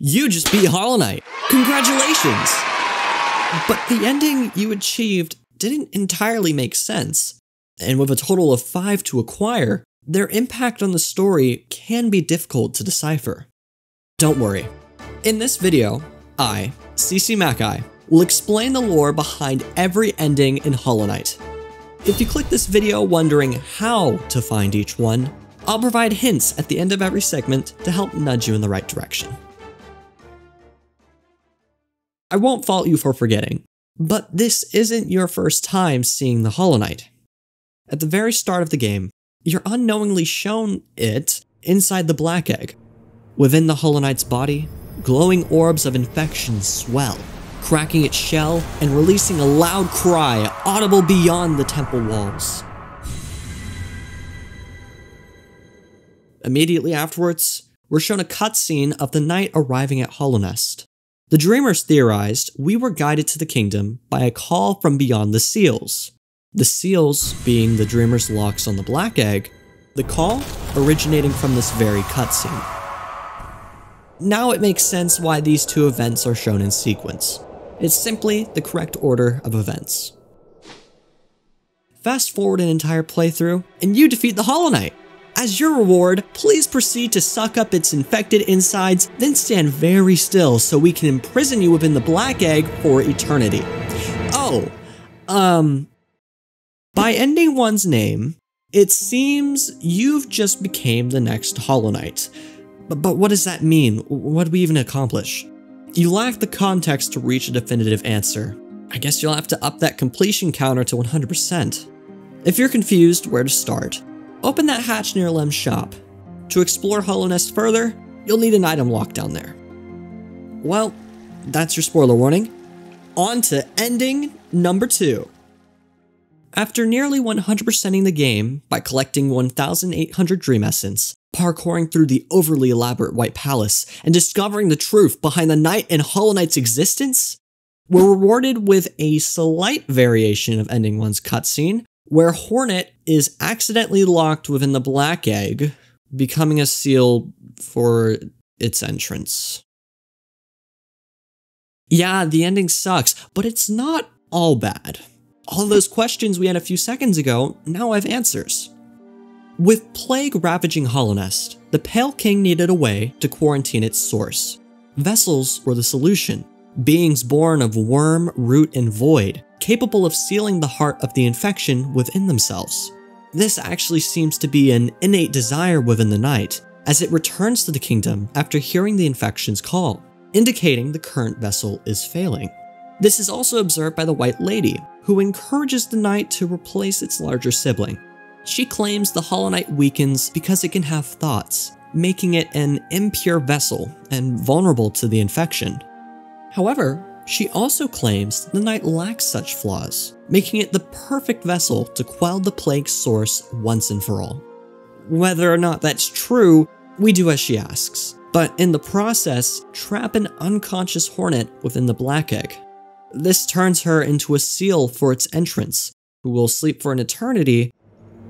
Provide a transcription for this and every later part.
You just beat Hollow Knight. Congratulations! But the ending you achieved didn't entirely make sense, and with a total of 5 to acquire, their impact on the story can be difficult to decipher. Don't worry. In this video, I, Ccmaci, will explain the lore behind every ending in Hollow Knight. If you click this video wondering how to find each one, I'll provide hints at the end of every segment to help nudge you in the right direction. I won't fault you for forgetting, but this isn't your first time seeing the Hollow Knight. At the very start of the game, you're unknowingly shown it inside the Black Egg. Within the Hollow Knight's body, glowing orbs of infection swell, cracking its shell and releasing a loud cry audible beyond the temple walls. Immediately afterwards, we're shown a cutscene of the knight arriving at Hallownest. The dreamers theorized we were guided to the kingdom by a call from beyond the seals. The seals being the dreamers' locks on the Black Egg, the call originating from this very cutscene. Now it makes sense why these two events are shown in sequence. It's simply the correct order of events. Fast forward an entire playthrough, and you defeat the Hollow Knight. As your reward, please proceed to suck up its infected insides, then stand very still so we can imprison you within the Black Egg for eternity. Oh, by ending one's name, it seems you've just became the next Hollow Knight. But what does that mean? What do we even accomplish? You lack the context to reach a definitive answer. I guess you'll have to up that completion counter to 100%. If you're confused where to start, open that hatch near Lem's shop. To explore Hallownest further, you'll need an item locked down there. Well, that's your spoiler warning. On to ending number 2. After nearly 100%ing the game by collecting 1,800 Dream Essence, parkouring through the overly elaborate White Palace, and discovering the truth behind the Knight and Hollow Knight's existence, we're rewarded with a slight variation of ending one's cutscene, where Hornet is accidentally locked within the Black Egg, becoming a seal for its entrance. Yeah, the ending sucks, but it's not all bad. All those questions we had a few seconds ago now have answers. With plague ravaging Hallownest, the Pale King needed a way to quarantine its source. Vessels were the solution, beings born of worm, root, and void, capable of sealing the heart of the infection within themselves. This actually seems to be an innate desire within the Knight, as it returns to the kingdom after hearing the infection's call, indicating the current vessel is failing. This is also observed by the White Lady, who encourages the Knight to replace its larger sibling. She claims the Hollow Knight weakens because it can have thoughts, making it an impure vessel and vulnerable to the infection. However, she also claims the Knight lacks such flaws, making it the perfect vessel to quell the plague's source once and for all. Whether or not that's true, we do as she asks, but in the process, trap an unconscious Hornet within the Black Egg. This turns her into a seal for its entrance, who will sleep for an eternity,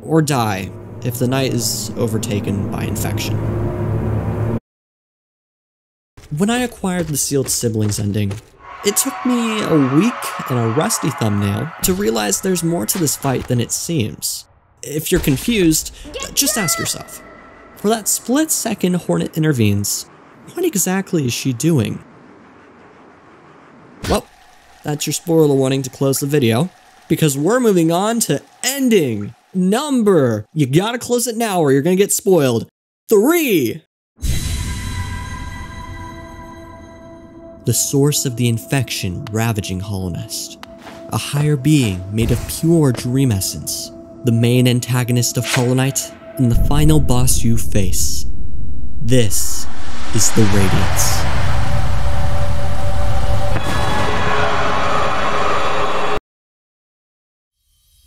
or die if the Knight is overtaken by infection. When I acquired the sealed siblings ending, it took me a week and a rusty thumbnail to realize there's more to this fight than it seems. If you're confused, just ask yourself. For that split second Hornet intervenes, what exactly is she doing? Well, that's your spoiler warning to close the video, because we're moving on to ending number, you gotta close it now or you're gonna get spoiled, 3! The source of the infection ravaging Hallownest. A higher being made of pure dream essence. The main antagonist of Hollow Knight and the final boss you face. This is the Radiance.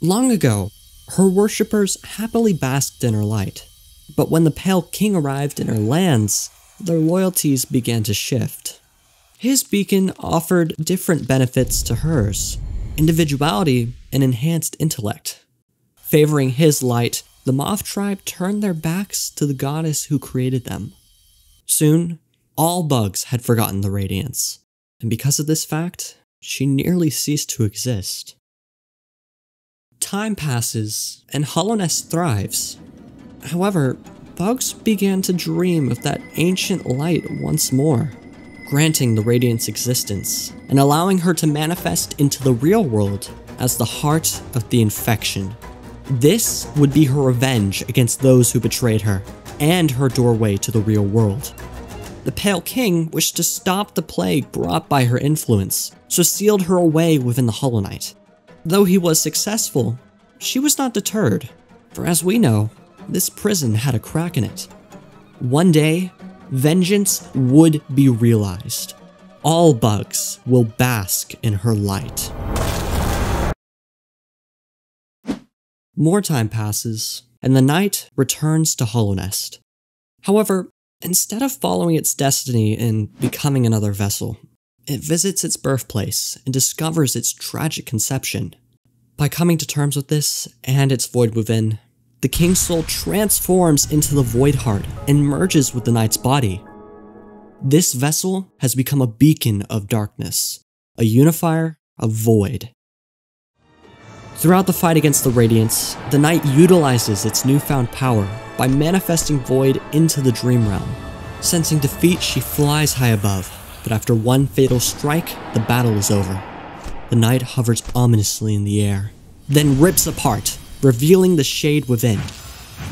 Long ago, her worshippers happily basked in her light. But when the Pale King arrived in her lands, their loyalties began to shift. His beacon offered different benefits to hers, individuality and enhanced intellect. Favoring his light, the Moth tribe turned their backs to the goddess who created them. Soon, All bugs had forgotten the radiance, and because of this fact, she nearly ceased to exist. Time passes, and Hallownest thrives. However, bugs began to dream of that ancient light once more, granting the radiant's existence and allowing her to manifest into the real world as the heart of the infection. This would be her revenge against those who betrayed her, and her doorway to the real world. The Pale King wished to stop the plague brought by her influence, so sealed her away within the Hollow Knight. Though he was successful, she was not deterred, for as we know, this prison had a crack in it. One day, vengeance would be realized. All bugs will bask in her light. More time passes, and the knight returns to Hallownest. However, instead of following its destiny and becoming another vessel, it visits its birthplace and discovers its tragic conception. By coming to terms with this and its void within, the king's soul transforms into the void heart and merges with the knight's body. This vessel has become a beacon of darkness, a unifier of void. Throughout the fight against the Radiance, the knight utilizes its newfound power by manifesting void into the dream realm. Sensing defeat, she flies high above, but after one fatal strike, the battle is over. The knight hovers ominously in the air, then rips apart, revealing the shade within.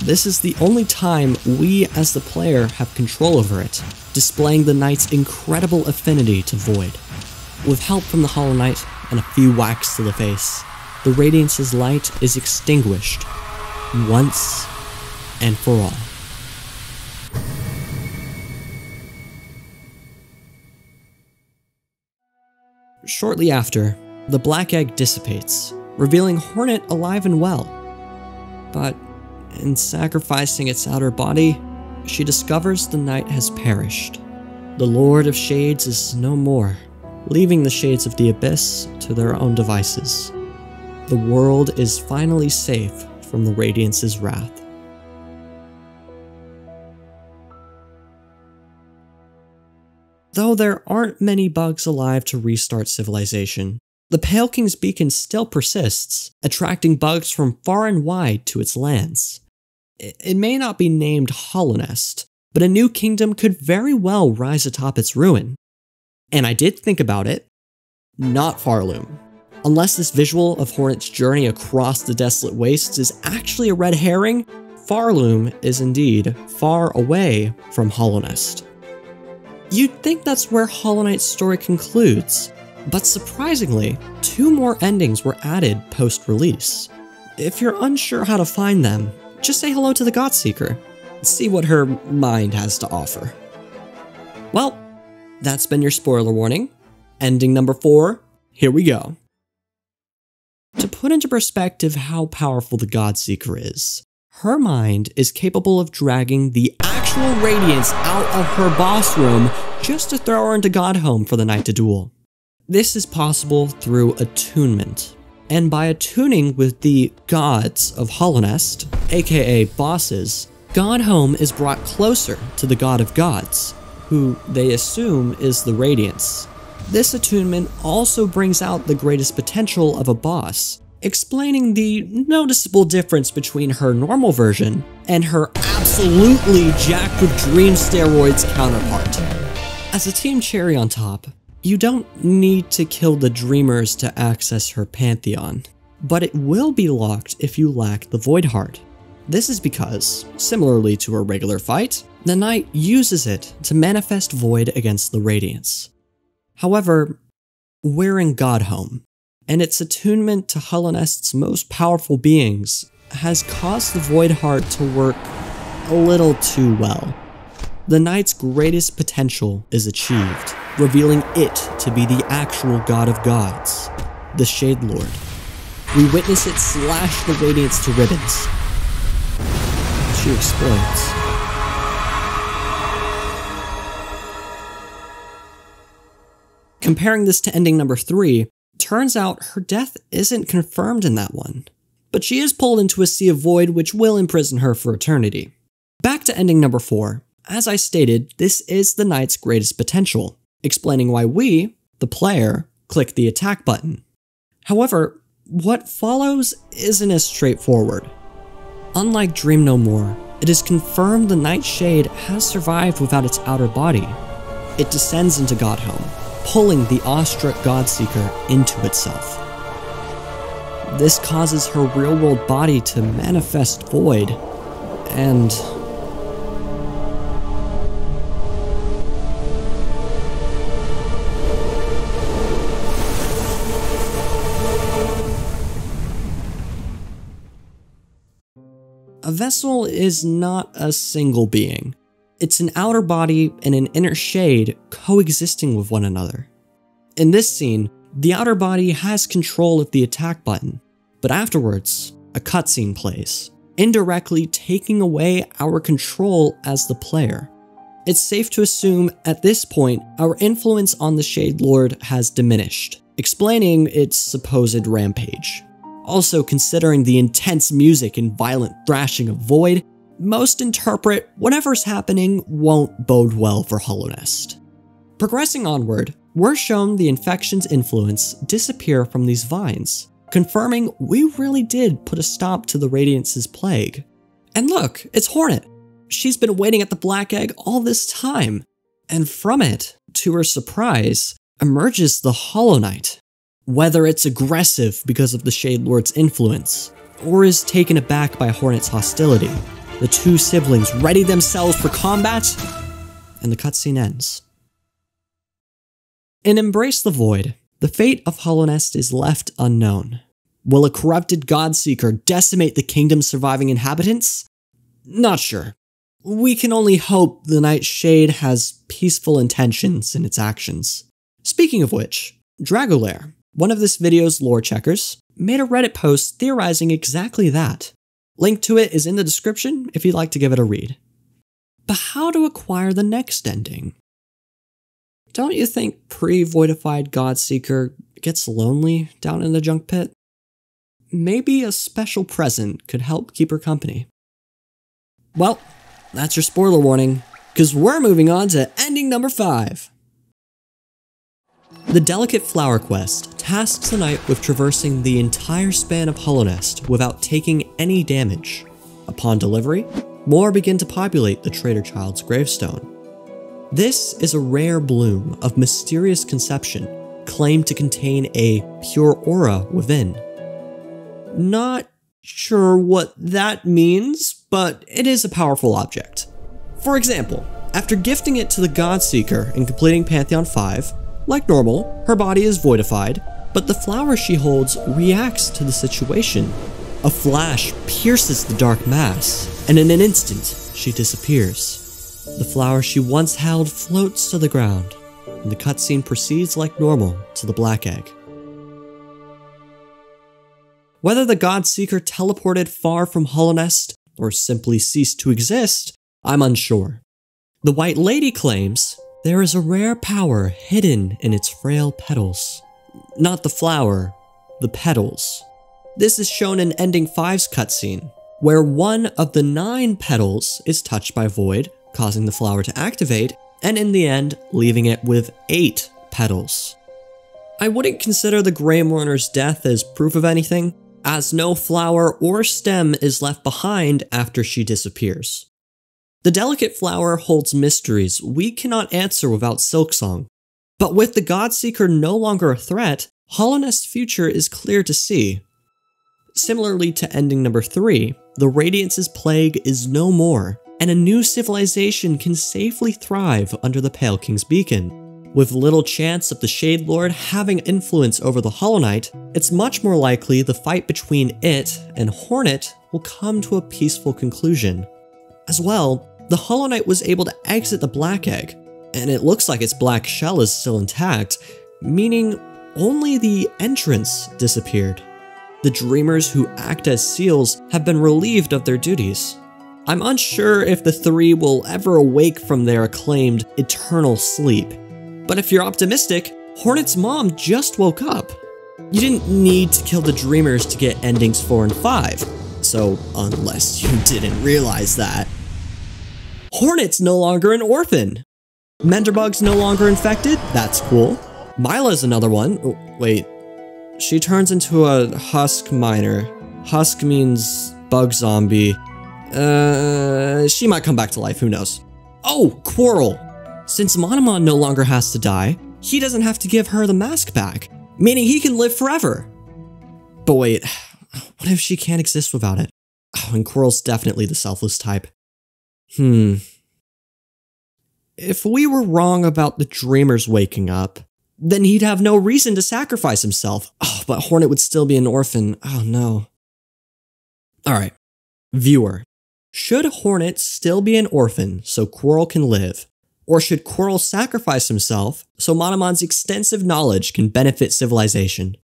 This is the only time we as the player have control over it, displaying the knight's incredible affinity to void. With help from the Hollow Knight and a few whacks to the face, the Radiance's light is extinguished, once and for all. Shortly after, the black egg dissipates, revealing Hornet alive and well. But in sacrificing its outer body, she discovers the knight has perished. The Lord of Shades is no more, leaving the Shades of the Abyss to their own devices. The world is finally safe from the Radiance's wrath. Though there aren't many bugs alive to restart civilization, the Pale King's beacon still persists, attracting bugs from far and wide to its lands. It may not be named Hallownest, but a new kingdom could very well rise atop its ruin. And I did think about it. Not Farloom. Unless this visual of Hornet's journey across the desolate wastes is actually a red herring, Farloom is indeed far away from Hallownest. You'd think that's where Hollow Knight's story concludes, but surprisingly, 2 more endings were added post-release. If you're unsure how to find them, just say hello to the Godseeker and see what her mind has to offer. Well, that's been your spoiler warning. Ending number 4, here we go. To put into perspective how powerful the Godseeker is, her mind is capable of dragging the actual Radiance out of her boss room just to throw her into Godhome for the night to duel. This is possible through attunement, and by attuning with the gods of Hallownest, aka bosses, Godhome is brought closer to the God of Gods, who they assume is the Radiance. This attunement also brings out the greatest potential of a boss, explaining the noticeable difference between her normal version and her absolutely jacked with dream steroids counterpart. As a team cherry on top, you don't need to kill the Dreamers to access her pantheon, but it will be locked if you lack the Void Heart. This is because, similarly to a regular fight, the Knight uses it to manifest void against the Radiance. However, we're in Godhome, and its attunement to Hallownest's most powerful beings has caused the Void Heart to work a little too well. The Knight's greatest potential is achieved, revealing it to be the actual God of Gods, the Shade Lord. We witness it slash the Radiance to ribbons. She explodes. Comparing this to ending number 3, turns out her death isn't confirmed in that one, but she is pulled into a sea of void which will imprison her for eternity. Back to ending number 4, As I stated, this is the knight's greatest potential, explaining why we, the player, click the attack button. However, what follows isn't as straightforward. Unlike Dream No More, it is confirmed the Night Shade has survived without its outer body. It descends into Godhelm, pulling the awestruck Godseeker into itself. This causes her real-world body to manifest void, and a vessel is not a single being. It's an outer body and an inner shade coexisting with one another. In this scene, the outer body has control of the attack button, but afterwards, a cutscene plays, indirectly taking away our control as the player. It's safe to assume at this point, our influence on the Shade Lord has diminished, explaining its supposed rampage. Also, considering the intense music and violent thrashing of Void, most interpret whatever's happening won't bode well for Hallownest. Progressing onward, we're shown the infection's influence disappear from these vines, confirming we really did put a stop to the Radiance's plague. And look, it's Hornet. She's been waiting at the Black Egg all this time, and from it, to her surprise, emerges the Hollow Knight. Whether it's aggressive because of the Shade Lord's influence, or is taken aback by Hornet's hostility, the two siblings ready themselves for combat, and the cutscene ends. In Embrace the Void, the fate of Hallownest is left unknown. Will a corrupted Godseeker decimate the kingdom's surviving inhabitants? Not sure. We can only hope the Night Shade has peaceful intentions in its actions. Speaking of which, Dragoler, one of this video's lore checkers, made a Reddit post theorizing exactly that. Link to it is in the description if you'd like to give it a read. But how to acquire the next ending? Don't you think pre-voidified Godseeker gets lonely down in the junk pit? Maybe a special present could help keep her company. Well, that's your spoiler warning, because we're moving on to ending number 5. The Delicate Flower Quest tasks the knight with traversing the entire span of Hallownest without taking any damage. Upon delivery, more begin to populate the traitor child's gravestone. This is a rare bloom of mysterious conception, claimed to contain a pure aura within. Not sure what that means, but it is a powerful object. For example, after gifting it to the Godseeker and completing Pantheon 5, like normal, her body is voidified, but the flower she holds reacts to the situation. A flash pierces the dark mass, and in an instant, she disappears. The flower she once held floats to the ground, and the cutscene proceeds like normal to the Black Egg. Whether the Godseeker teleported far from Hallownest or simply ceased to exist, I'm unsure. The White Lady claims there is a rare power hidden in its frail petals. Not the flower, the petals. This is shown in Ending 5's cutscene, where one of the 9 petals is touched by Void, causing the flower to activate, and in the end, leaving it with 8 petals. I wouldn't consider the Grey Mourner's death as proof of anything, as no flower or stem is left behind after she disappears. The delicate flower holds mysteries we cannot answer without Silksong, but with the Godseeker no longer a threat, Hallownest's future is clear to see. Similarly to ending number 3, the Radiance's plague is no more, and a new civilization can safely thrive under the Pale King's beacon. With little chance of the Shade Lord having influence over the Hollow Knight, it's much more likely the fight between it and Hornet will come to a peaceful conclusion. As well, the Hollow Knight was able to exit the Black Egg, and it looks like its black shell is still intact, meaning only the entrance disappeared. The Dreamers who act as seals have been relieved of their duties. I'm unsure if the 3 will ever awake from their acclaimed eternal sleep. But if you're optimistic, Hornet's mom just woke up. You didn't need to kill the Dreamers to get endings 4 and 5, so unless you didn't realize that. Hornet's no longer an orphan. Menderbug's no longer infected. That's cool. Mila's another one. Oh, wait. She turns into a husk miner. Husk means bug zombie. She might come back to life, who knows. Oh, Quarrel. Since Monomon no longer has to die, he doesn't have to give her the mask back, meaning he can live forever. But wait, what if she can't exist without it? Oh, and Quarrel's definitely the selfless type. If we were wrong about the dreamers waking up, then he'd have no reason to sacrifice himself. Oh, but Hornet would still be an orphan. Oh no. Alright, viewer. Should Hornet still be an orphan so Quarrel can live? Or should Quarrel sacrifice himself so Monomon's extensive knowledge can benefit civilization?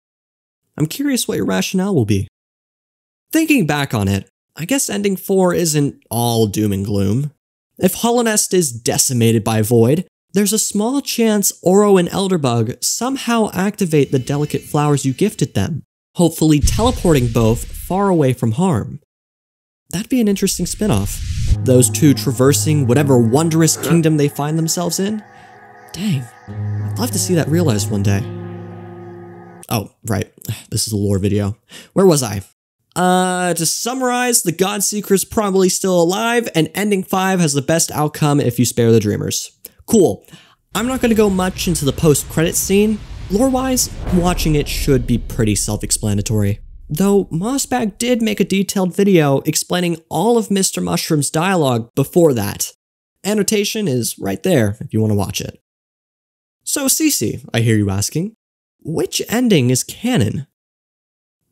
I'm curious what your rationale will be. Thinking back on it, I guess ending 4 isn't all doom and gloom. If Holonest is decimated by Void, there's a small chance Oro and Elderbug somehow activate the delicate flowers you gifted them, hopefully teleporting both far away from harm. That'd be an interesting spin-off. Those two traversing whatever wondrous kingdom they find themselves in. Dang, I'd love to see that realized one day. Oh, right, this is a lore video. Where was I? To summarize, the Godseeker's probably still alive, and ending 5 has the best outcome if you spare the dreamers. Cool. I'm not going to go much into the post-credits scene. Lore-wise, watching it should be pretty self-explanatory. Though Mossbag did make a detailed video explaining all of Mr. Mushroom's dialogue before that. Annotation is right there if you want to watch it. So Cc, I hear you asking, which ending is canon?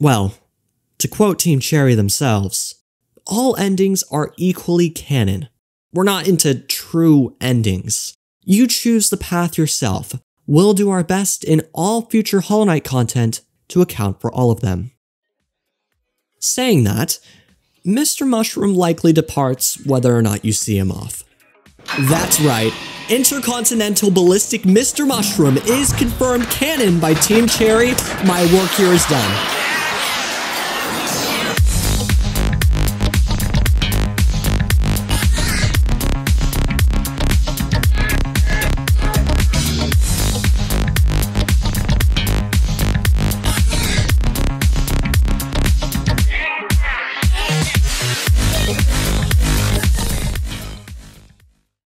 Well, to quote Team Cherry themselves, all endings are equally canon. We're not into true endings. You choose the path yourself. We'll do our best in all future Hollow Knight content to account for all of them. Saying that, Mr. Mushroom likely departs whether or not you see him off. That's right, Intercontinental Ballistic Mr. Mushroom is confirmed canon by Team Cherry. My work here is done.